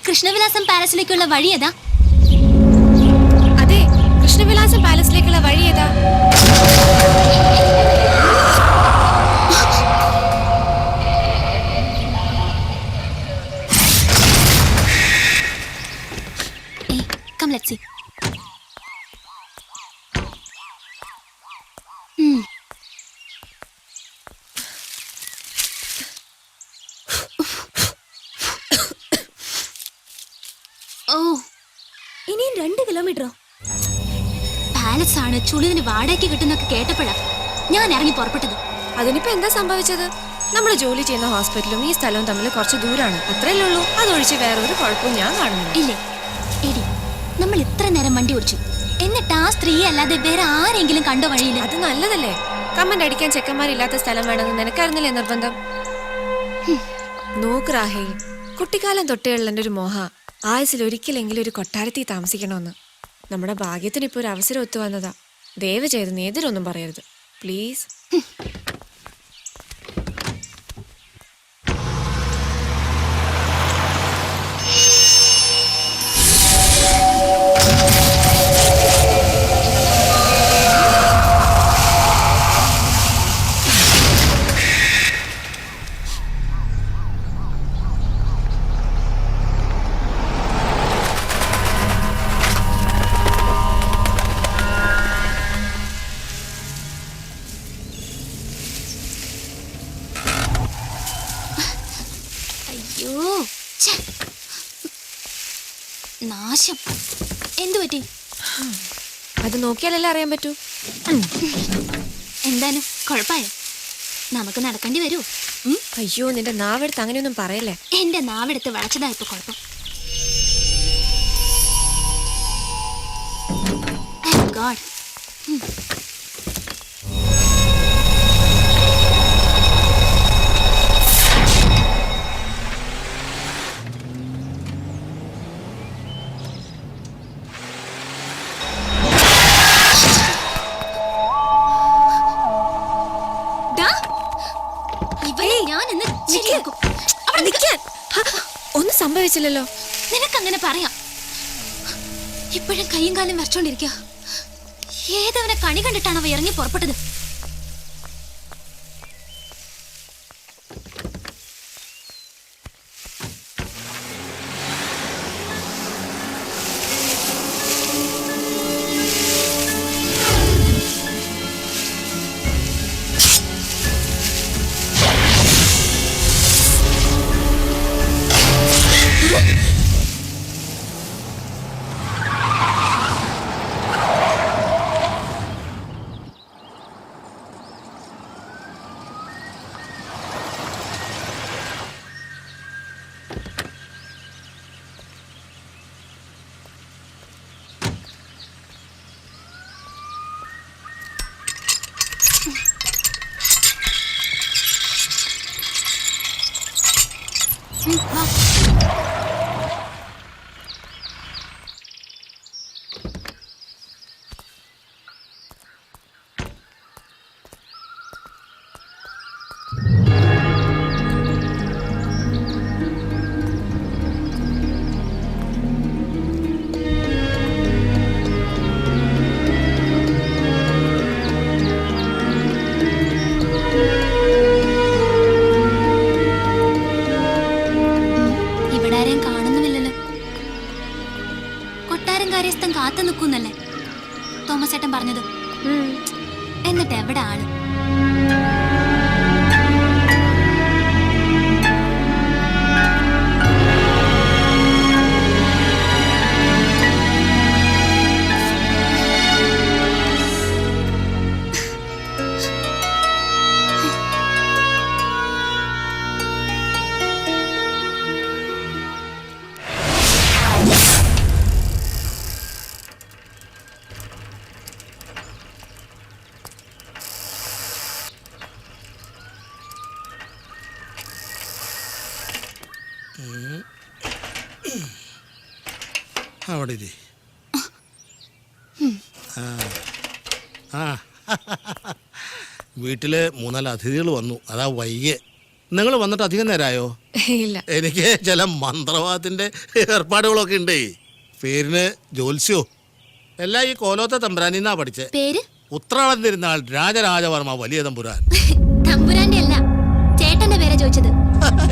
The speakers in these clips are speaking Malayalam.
കൃഷ്ണവിലാസം പാലസിലേക്കുള്ള വഴി ഏതാ? അതെ, കൃഷ്ണവിലാസം പാലസിലേക്കുള്ള വഴി ഏതാ? Come, let's see. ഇനിയും 2 കിലോമീറ്ററോ? പാലസ് ആണ്, ചുളിവിന് വാടകയ്ക്ക് കിട്ടുന്നൊക്കെ കേട്ടപ്പോഴാ ഞാൻ ഇറങ്ങി പുറപ്പെട്ടത്. അതിനിപ്പോ എന്താ സംഭവിച്ചത്? നമ്മൾ ജോലി ചെയ്യുന്ന ഹോസ്പിറ്റലും ഈ സ്ഥലവും തമ്മിൽ കുറച്ച് ദൂരാണ്, അത്രയല്ലേ ഉള്ളൂ. അതൊഴിച്ച് വേറെ ഒരു കുഴപ്പവും ഞാൻ കാണുന്നില്ല. ഇല്ലേ എടി, നമ്മൾ ഇത്ര നേരം വണ്ടി ഓടിച്ചു, എന്നിട്ട് ആ സ്ത്രീയെ അല്ലാതെ വേറെ ആരെങ്കിലും കണ്ടോ വഴിയില്ല? അത് നല്ലതല്ലേ. കമന്റ് അടിക്കാൻ ചെക്കന്മാരില്ലാത്ത സ്ഥലം വേണമെന്ന് നിനക്കായിരുന്നില്ലേ നിർബന്ധം? നോക്ക് റാഹേൽ, കുട്ടിക്കാലം തൊട്ടേയുള്ള എൻ്റെ ഒരു മോഹ ആയുസിൽ ഒരിക്കലെങ്കിലും ഒരു കൊട്ടാരത്തിൽ താമസിക്കണമെന്ന്. നമ്മുടെ ഭാഗ്യത്തിന് ഇപ്പോൾ ഒരു അവസരം ഒത്തു വന്നതാ. ദയവ് ചെയ്ത് നീ എതിരൊന്നും പറയരുത് പ്ലീസ്. നാശം. എന്തു പറ്റി? അത് നോക്കിയാലല്ലേ അറിയാൻ പറ്റൂ. എന്തായാലും കുഴപ്പമായോ? നമുക്ക് നടക്കേണ്ടി വരൂ. അയ്യോ, നിന്റെ നാവെടുത്ത് അങ്ങനെയൊന്നും പറയല്ലേ. എന്റെ നാവെടുത്ത് വളച്ചതാ ഇപ്പൊ കുഴപ്പം. God. ഒന്നും സംഭവിച്ചില്ലല്ലോ. നിനക്കങ്ങനെ പറയാം. ഇപ്പോഴും കയ്യും കാലും വരച്ചോണ്ടിരിക്കുക. ഏതവനെ കണി കണ്ടിട്ടാണ് അവ ഇറങ്ങി പുറപ്പെട്ടത്. ചേട്ടൻ പറഞ്ഞത്. ഉം. എന്നിട്ട് എവിടെ ആള്? അവിടെ ഇരി. ആ വീട്ടില് 3-4 അതിഥികൾ വന്നു, അതാ വൈകിയ. നിങ്ങൾ വന്നിട്ട് അധികം നേരമായോ? ഇല്ല. എനിക്ക് ചില മന്ത്രവാദത്തിന്റെ ഏർപ്പാടുകളൊക്കെ ഉണ്ടേ. പേരിന് ജോത്സ്യോ എല്ലാം ഈ കോലോത്തെ തമ്പുരാനിന്നാ പഠിച്ചേ. പേര് ഉത്രാടം തിരുനാൾ രാജരാജവർമ്മ വലിയ തമ്പുരാൻ. തമ്പുരാന്റെ അല്ല, ചേട്ടന്റെ പേരാ ചോദിച്ചത്.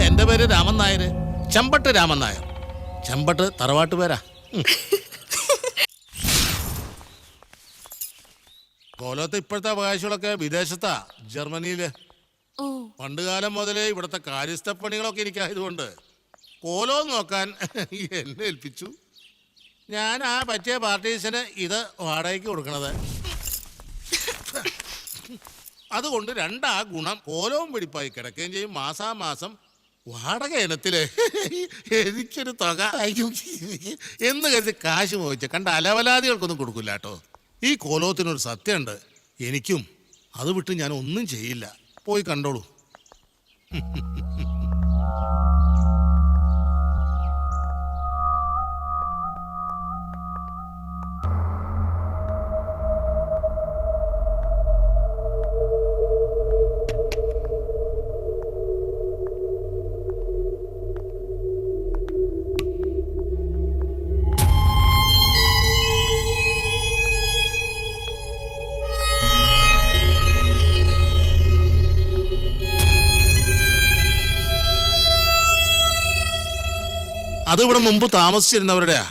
എന്റെ പേര് രാമൻ നായർ, ചെമ്പട്ട് രാമൻ നായർ. ചെമ്പട്ട് തറവാട്ട് പേരാ. കോലോത്ത് ഇപ്പോഴത്തെ അവകാശികളൊക്കെ വിദേശത്താ, ജർമ്മനിയില്. ഓ, പണ്ടുകാലം മുതലേ ഇവിടുത്തെ കാര്യസ്ഥപ്പണികളൊക്കെ എനിക്കായതുകൊണ്ട് കോലോ നോക്കാൻ എന്നെ ഏൽപ്പിച്ചു. ഞാൻ ആ പറ്റിയ പാർട്ടീസിന് ഇത് വാടകയ്ക്ക് കൊടുക്കണത്. അതുകൊണ്ട് രണ്ടാ ഗുണം, കോലവും വെടിപ്പായി കിടക്കുകയും ചെയ്യും. മാസാമാസം വാടക ഇനത്തില് എനിക്കൊരു തുക എന്ന് കരുതി കാശ് മോഹിച്ച് കണ്ട അലവലാദികൾക്കൊന്നും കൊടുക്കില്ല കേട്ടോ. ഈ കോലോത്തിനൊരു സത്യമുണ്ട്, എനിക്കും അത് വിട്ട് ഞാൻ ഒന്നും ചെയ്യില്ല. പോയി കണ്ടോളൂ. അതിവിടെ മുമ്പ് താമസിച്ചിരുന്നവരുടെയാ.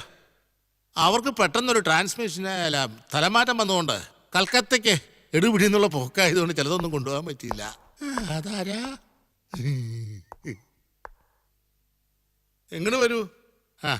അവർക്ക് പെട്ടെന്നൊരു ട്രാൻസ്മിഷന് അല്ല സ്ഥലമാറ്റം വന്നുകൊണ്ട് കൽക്കത്തയ്ക്ക് എടുപിടി എന്നുള്ള പോക്കായതുകൊണ്ട് ചിലതൊന്നും കൊണ്ടുപോകാൻ പറ്റിയില്ല. അതാരാ? എങ്ങനെ വരൂ? ആ